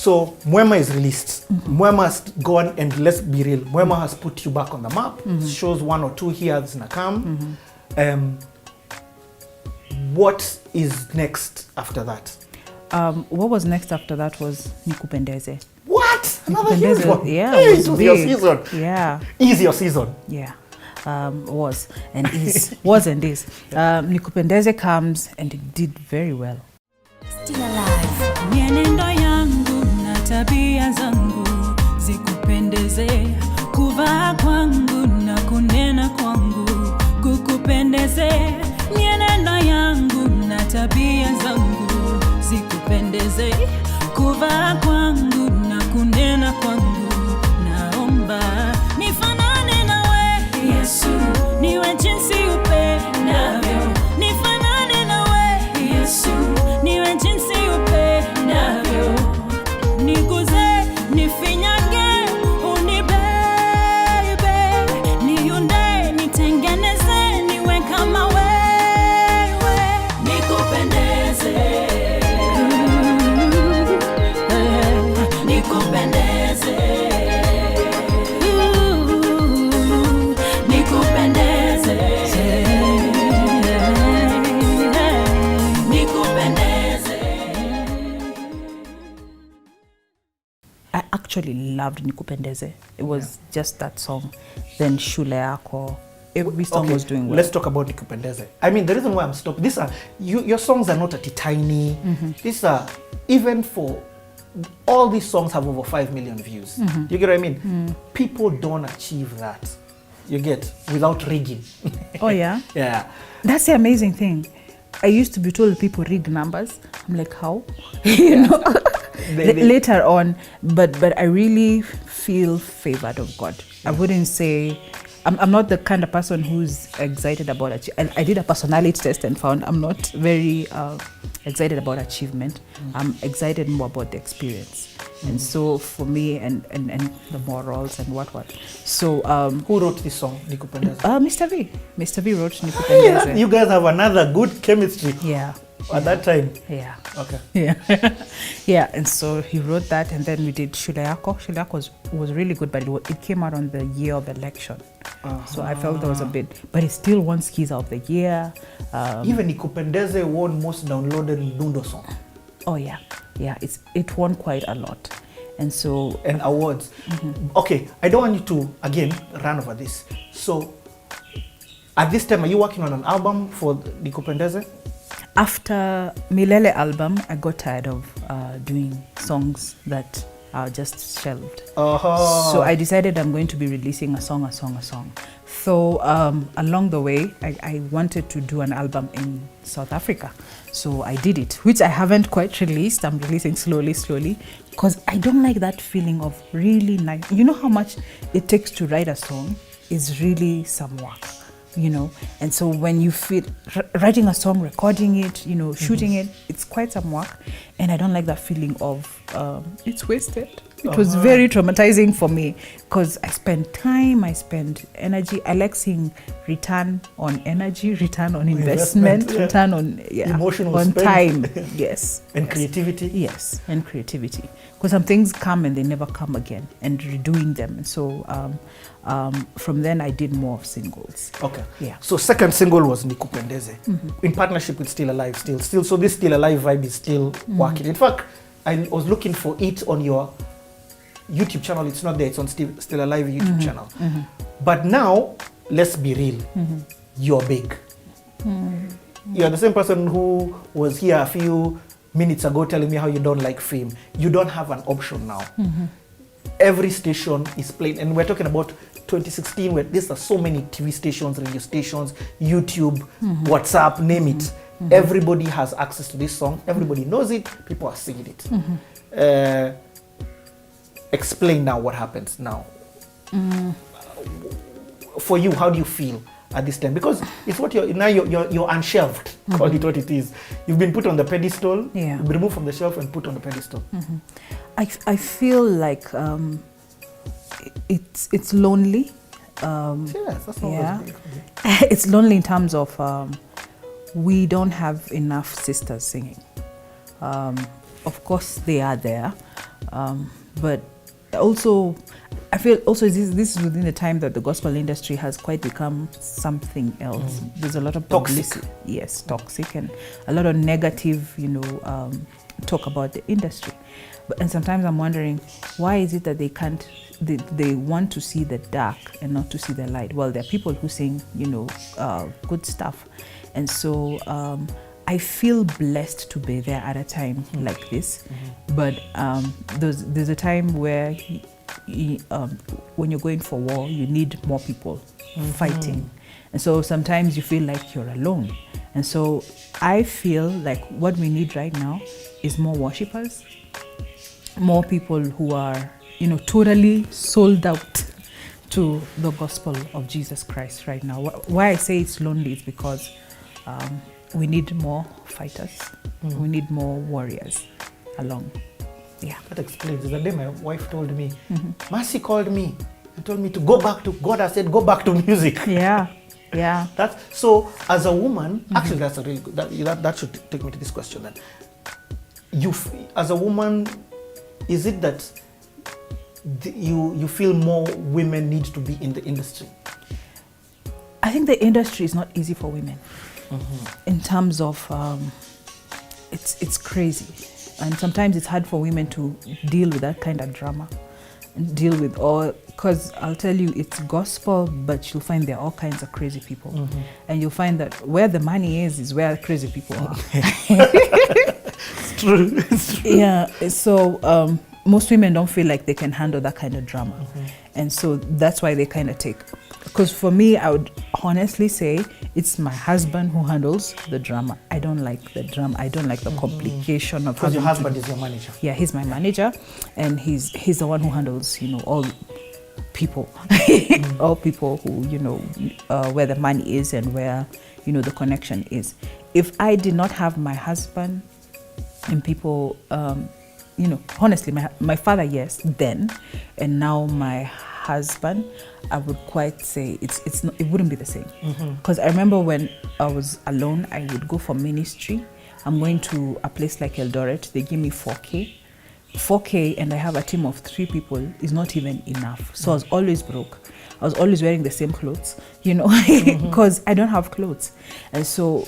So Mwema is released. Mwema has gone, and let's be real, Mwema has put you back on the map. Shows 1 or 2 here in Nakam. What is next after that? What was next after that was Nikupendeze. What? Another huge one. Yeah, hey, it was your big. season. Yeah. Is your season. Yeah. Was and is. Was and is. Nikupendeze comes and it did very well. Still alive. Mienendo yangu na tabia zangu zikupendeze, kuvaa kwangu na kunena kwangu kukupendeze. Mienendo yangu na tabia zangu zikupendeze, kuvaa kwangu na kunena kwangu. Naomba nifanane nawe Yesu, niwe jinsi upendavyo. Nifanane nawe Yesu, niwe jinsi upendavyo. Niguze, nifinyage, unibebe, niunde, nitengeneze, niwe kama wewe. Nikupendeze, nikupendeze, nikupendeze, nikupendeze. I actually loved Nikupendeze. It was just that song. Then Shule, Yako. Every song was doing well. Let's talk about Nikupendeze. I mean, the reason why I'm stopping, these are, your songs are not tiny. These are, even for, all these songs have over 5 million views. You get what I mean? People don't achieve that. You get, without rigging. Oh, yeah? Yeah. That's the amazing thing. I used to be told people rig numbers. I'm like, how? You know? Later on, but I really feel favored of God. I wouldn't say, I'm not the kind of person who's excited about achievement. I did a personality test and found I'm not very excited about achievement. I'm excited more about the experience. And so for me, and the morals and what. So who wrote this song, Nikupendeze? Mr. V. Mr. V wrote Nikupendeze. Yeah, you guys have another good chemistry. Yeah. At that time. Yeah. Okay. Yeah. Yeah, and so he wrote that, and then we did Shule, Yako. Shule, Yako was really good, but it came out on the year of election. So I felt there was a bit, but it still won Skiza of the Year. Even Nikupendeze won most downloaded Lundo song. Oh yeah, yeah, it won quite a lot, and so and awards. Okay, I don't want you to again run over this. So at this time, are you working on an album for Nikupendeze? After Milele album, I got tired of doing songs that are just shelved. So I decided I'm going to be releasing a song. So along the way, I wanted to do an album in South Africa. So I did it, which I haven't quite released. I'm releasing slowly, because I don't like that feeling of really nice. You know how much it takes to write a song is really some work, you know. And so when you feel writing a song, recording it, you know, shooting it, it's quite some work. And I don't like that feeling of it's wasted. It was very traumatizing for me because I spent time, I spent energy. I like seeing return on energy, return on investment, return on emotional on spend. time. Yes. And creativity. Yes, and creativity. Because some things come and they never come again, and redoing them. And so from then I did more of singles. Okay. Yeah. So second single was Nikupendeze in partnership with Still Alive. Still. So this Still Alive vibe is still working. In fact, I was looking for it on your YouTube channel. It's not there. It's on Still Alive YouTube channel. But now, let's be real. You're big. You're the same person who was here a few minutes ago telling me how you don't like fame. You don't have an option now. Every station is playing, and we're talking about 2016, where there's so many TV stations, radio stations, YouTube, WhatsApp, name it. Everybody has access to this song. Everybody knows it. People are singing it. Explain now what happens now. For you, how do you feel at this time? Because it's what you're unshelved. Call it what it is. You've been put on the pedestal. Yeah. You've been removed from the shelf and put on the pedestal. I feel like it's lonely. Yes, that's what Yeah. was big. It's lonely in terms of we don't have enough sisters singing. of course they are there, but also I feel also this is within the time that the gospel industry has quite become something else. There's a lot of Toxic. Yes, toxic, and a lot of negative, talk about the industry. And sometimes I'm wondering, why is it that they want to see the dark and not to see the light? Well, there are people who sing, good stuff. And so I feel blessed to be there at a time like this. But there's a time where when you're going for war, you need more people fighting. And so sometimes you feel like you're alone. And so I feel like what we need right now is more worshipers, more people who are, totally sold out to the gospel of Jesus Christ right now. Why I say it's lonely is because we need more fighters. We need more warriors along. Yeah. That explains. The other day my wife told me, Mercy called me and told me to go back to God. I said, go back to music. Yeah. Yeah. So as a woman, actually that's a really good, that should take me to this question then. As a woman, is it that you feel more women need to be in the industry? I think the industry is not easy for women in terms of it's crazy, and sometimes it's hard for women to deal with that kind of drama, because I'll tell you, it's gospel, but you'll find there are all kinds of crazy people, and you'll find that where the money is where crazy people are. It's true. Yeah. So most women don't feel like they can handle that kind of drama, and so that's why they kind of take. Because for me, I would honestly say it's my husband who handles the drama. I don't like the drama. I don't like the complication of. Because your husband is your manager. Yeah, he's my manager, and he's the one who handles, all people, all people who, where the money is and where, the connection is. If I did not have my husband and people, honestly, my father, yes, then, and now my husband, I would quite say it wouldn't be the same. Because I remember when I was alone, I would go for ministry. I'm going to a place like Eldoret, they give me 4K, and I have a team of 3 people is not even enough. So I was always broke. I was always wearing the same clothes, because I don't have clothes. And so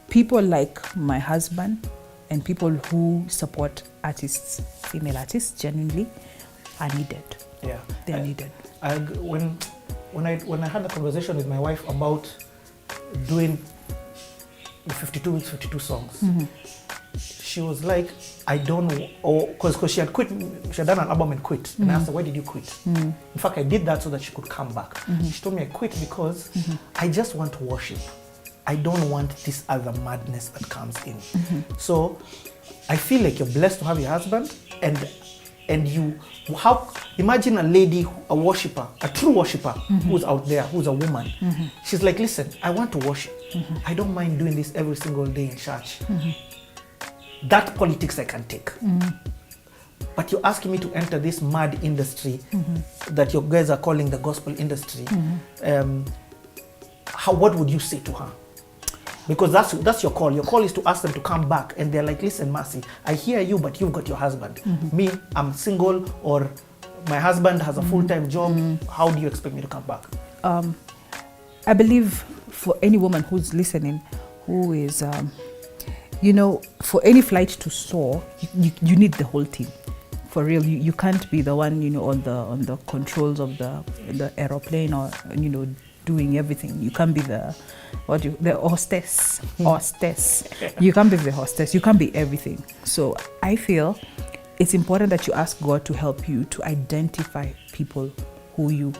people like my husband and people who support artists, female artists, genuinely, are needed. Yeah, they're needed. When I had a conversation with my wife about doing 52 weeks, 52 songs, she was like, I don't know, because she had quit, she had done an album and quit. And I asked her, why did you quit? In fact, I did that so that she could come back. She told me I quit because I just want to worship. I don't want this other madness that comes in. So I feel like you're blessed to have your husband, and you, imagine a lady, a worshiper, a true worshiper, who's out there, who's a woman. She's like, listen, I want to worship. I don't mind doing this every single day in church. That politics I can take. But you're asking me to enter this mad industry that your guys are calling the gospel industry. What would you say to her? Because that's your call. Your call is to ask them to come back, and they're like, listen, Mercy, I hear you, but you've got your husband. Me, I'm single, or my husband has a full-time job. How do you expect me to come back? I believe for any woman who's listening, who is, for any flight to soar, you need the whole team. For real, you can't be the one, on the controls of the aeroplane, or doing everything. You can't be the hostess. You can't be the hostess. You can't be everything. So I feel it's important that you ask God to help you to identify people who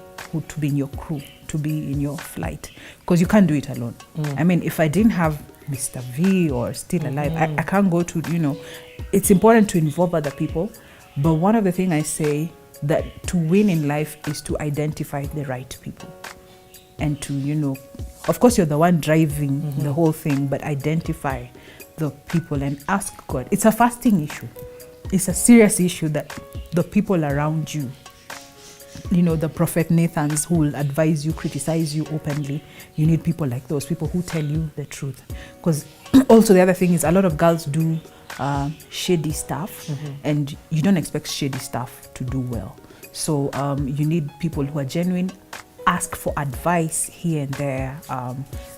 to be in your crew, to be in your flight, because you can't do it alone. I mean, if I didn't have Mr. V or Still Alive, I can't go to, it's important to involve other people. But one of the things I say that to win in life is to identify the right people. And to, of course you're the one driving the whole thing, but identify the people and ask God. It's a fasting issue. It's a serious issue that the people around you, the prophet Nathans who will advise you, criticize you openly. You need people like those, people who tell you the truth. Because also the other thing is a lot of girls do shady stuff, and you don't expect shady stuff to do well. So you need people who are genuine. Ask for advice here and there.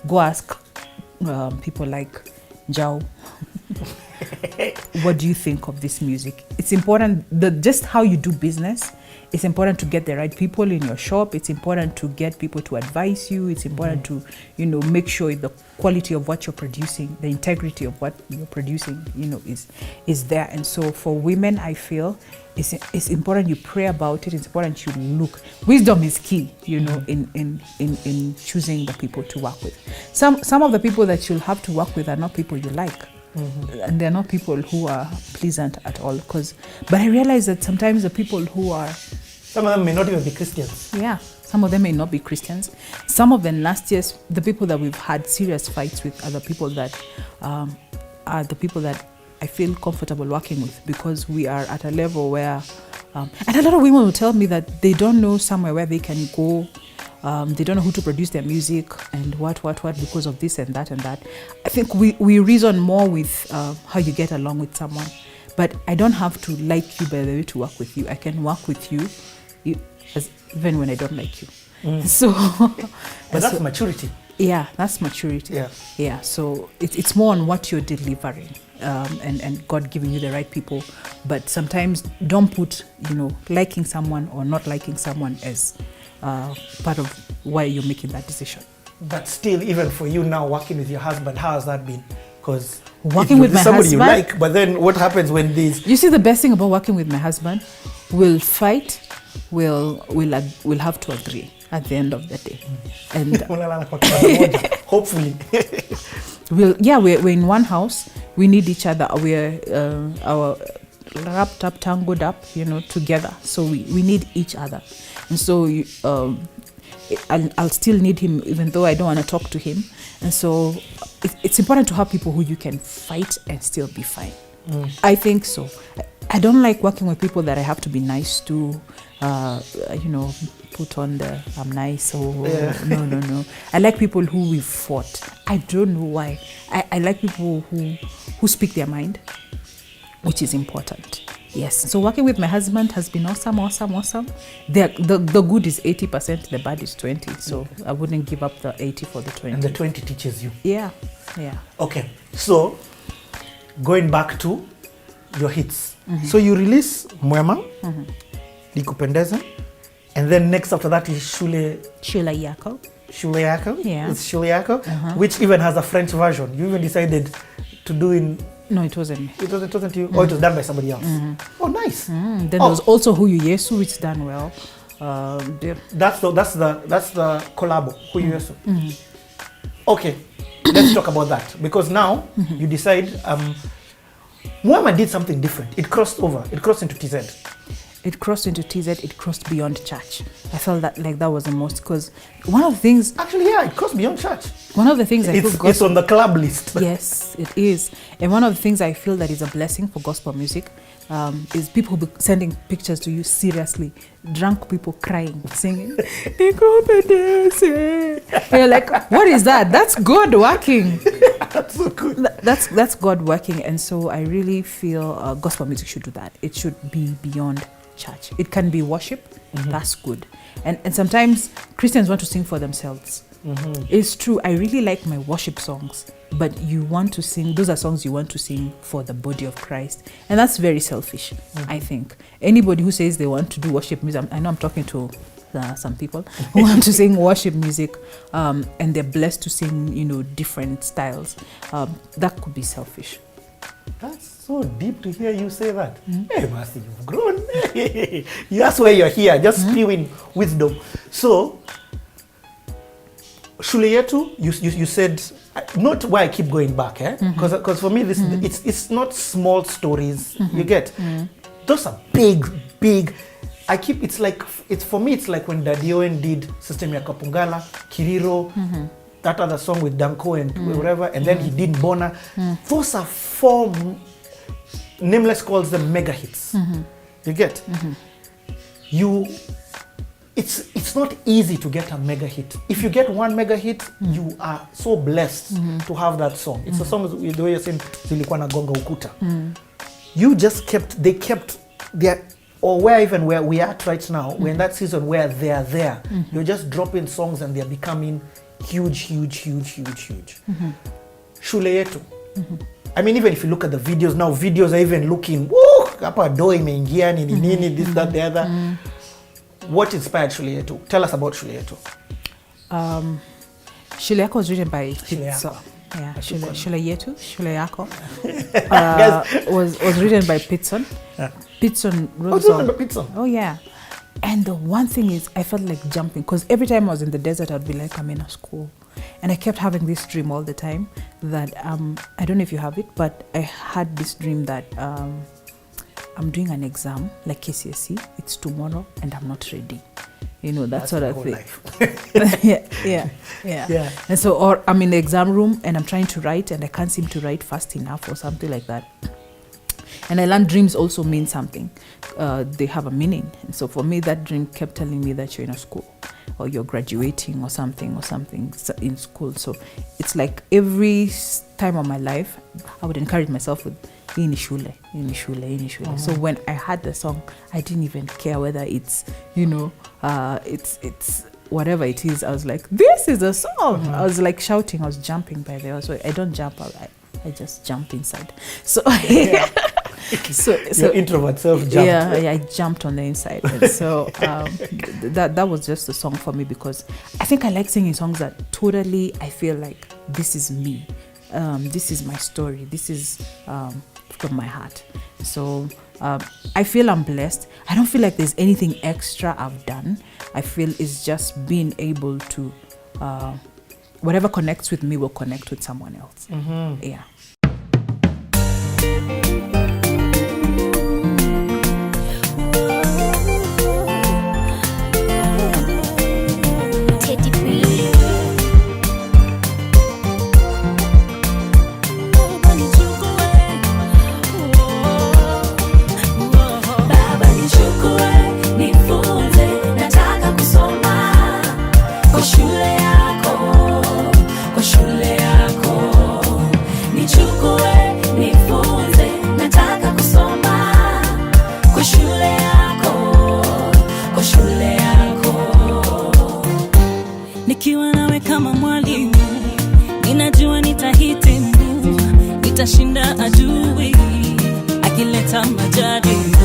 Go ask people like Jao. What do you think of this music? It's important that just how you do business. It's important to get the right people in your shop. It's important to get people to advise you. It's important to, make sure the quality of what you're producing, the integrity of what you're producing, is there. And so for women, I feel it's important you pray about it. It's important you look. Wisdom is key, in choosing the people to work with. Some of the people that you'll have to work with are not people you like. And they're not people who are pleasant at all. But I realize that sometimes the people who are... Some of them may not even be Christians. Yeah, some of them may not be Christians. Some of them last year, the people that we've had serious fights with are the people that are the people that I feel comfortable working with, because we are at a level where... and a lot of women will tell me that they don't know somewhere where they can go. They don't know who to produce their music and what because of this and that and that. I think we reason more with how you get along with someone. But I don't have to like you by the way to work with you. I can work with you even when I don't like you. So, but that's maturity. Yeah, that's maturity. Yeah. So it's more on what you're delivering, and God giving you the right people. But sometimes don't put liking someone or not liking someone as part of why you're making that decision. But still, even for you now working with your husband, how has that been? Because working with my somebody husband, you like, but then what happens when these... You see, the best thing about working with my husband, we'll fight, we'll have to agree at the end of the day, and hopefully we're in one house. We need each other. We're our wrapped up, tangled up, together. So we need each other, and so I'll still need him, even though I don't want to talk to him. And so it's important to have people who you can fight and still be fine. I think so. I don't like working with people that I have to be nice to, put on the I'm nice or no. I like people who we've fought. I don't know why. I like people who speak their mind, which is important. Yes. So working with my husband has been awesome. The good is 80%, the bad is 20%. So I wouldn't give up the 80 for the 20. And the 20 teaches you. Yeah. Okay. So going back to your hits. So you release Mwema, Nikupendeze, and then next after that is Shule. Yako. Shule Yako? Yeah. It's Shule Yako, which even has a French version. You even decided to do in... No, it wasn't me. It wasn't you? Or it was done by somebody else? Oh, nice. Then there was also Huyu Yesu, which is done well. That's the collabo, Huyu Yesu. Okay, let's talk about that. Because now you decide... Mwema did something different. It crossed over. It crossed into TZ. It crossed into TZ. It crossed beyond church. I felt that that was the most, because one of the things... Actually, yeah, it crossed beyond church. One of the things it's on the club list. Yes, it is. And one of the things I feel that is a blessing for gospel music is people sending pictures to you seriously. Drunk people crying, singing. Nikupendeze. You're like, what is that? That's God working. That's so good. That's God working. And so I really feel gospel music should do that. It should be beyond church. It can be worship. That's good. And sometimes Christians want to sing for themselves. It's true. I really like my worship songs, but you want to sing, those are songs you want to sing for the body of Christ. And that's very selfish, I think. Anybody who says they want to do worship music, I know I'm talking to some people who want to sing worship music, and they're blessed to sing, different styles. That could be selfish. That's so deep to hear you say that. Hey, Master, you've grown. That's why you're here, just spewing wisdom. So, Shule yetu, you said, not why I keep going back, because for me, this it's not small stories, you get. Those are big. It's for me, it's like when Daddy Owen did System ya Kapungala, Kiriro, that other song with Danko and whatever, and then he did Bona. Those are 4, Nameless calls them mega hits. You get? it's not easy to get a mega hit. If you get one mega hit, you are so blessed to have that song. It's a song, the way you're saying, zilikuwa nagonga ukuta. You just they kept their, or where we are at right now, we're in that season where they are there. You're just dropping songs and they're becoming huge. Shule yetu. I mean, even if you look at the videos now, videos are even looking, woo, hapa do imeingia nini, this, that, the other. What inspired Shule yetu? Tell us about Shule yetu. Shule Yako was written by Shule Yako. So, yeah, Shule yetu, Shule Yako was written by Pitson. Pitson wrote Pitson. Oh yeah. And the one thing is, I felt like jumping, because every time I was in the desert, I'd be like, I'm in a school. And I kept having this dream all the time that, I don't know if you have it, but I had this dream that I'm doing an exam, like KCSE, it's tomorrow, and I'm not ready. You know, that sort of thing. Yeah. And so, or I'm in the exam room and I'm trying to write and I can't seem to write fast enough or something like that. And I learned dreams also mean something. They have a meaning. And so for me, that dream kept telling me that you're in a school or you're graduating or something in school. So it's like every time of my life, I would encourage myself with ini shule. So when I had the song, I didn't even care whether it's, it's whatever it is. I was like, this is a song. I was like shouting, I was jumping by there. So I don't jump out, I just jump inside. So so your introvert self jumped. Yeah, I jumped on the inside. And so that was just a song for me, because I think I like singing songs that totally I feel like this is me. This is my story. This is from my heart. So I feel I'm blessed. I don't feel like there's anything extra I've done. I feel it's just being able to whatever connects with me will connect with someone else. Yeah. Nikiwa nawe kama mwalimu, ninajua nitahitimu, nitashinda adui akileta majaribu.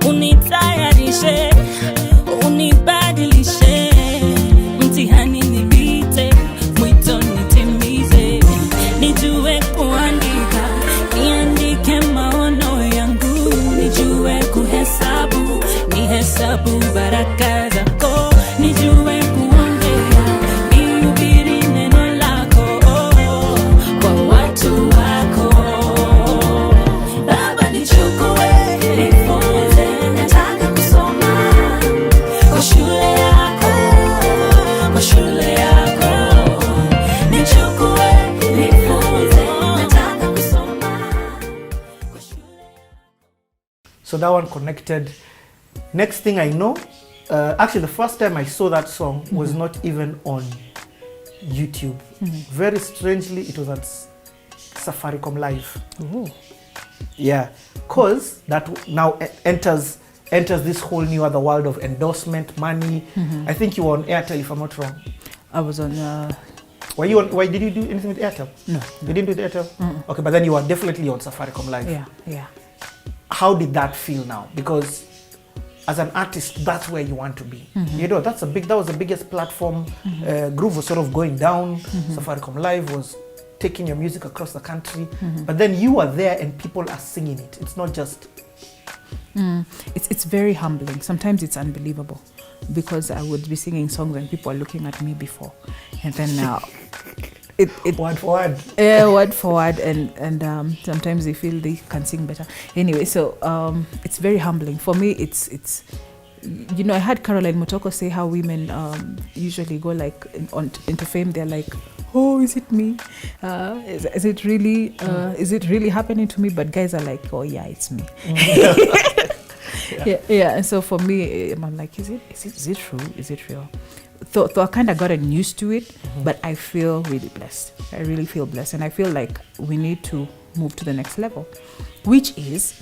Unitayarishe, unibadilishe, mtihani nipite, mwito nitimize. Nijue kuandika, niandike maono yangu, nijue kuhesabu, nihesabu baraka zako, nijue So that one connected. Next thing I know, actually the first time I saw that song was not even on YouTube. Very strangely, it was at Safaricom Live. Yeah, because that now enters this whole new other world of endorsement, money. I think you were on Airtel, if I'm not wrong. I was on... Why did you do anything with Airtel? No. You didn't do the Airtel? Okay, but then you were definitely on Safaricom Live. Yeah. How did that feel now? Because as an artist, that's where you want to be. You know, that was the biggest platform. Groove was sort of going down. Safaricom Live was taking your music across the country. But then you are there and people are singing it. It's not just... It's very humbling. Sometimes it's unbelievable, because I would be singing songs and people are looking at me before. And then now... word for word. Yeah, word for word, and sometimes they feel they can sing better. Anyway, so it's very humbling for me. It's I had Caroline Motoko say how women usually go like into fame. They're like, oh, is it me? Is it really happening to me? But guys are like, oh yeah, it's me. Yeah. And so for me, I'm like, is it true? Is it real? Though I kind of gotten used to it, but I feel really blessed. I really feel blessed, and I feel like we need to move to the next level, which is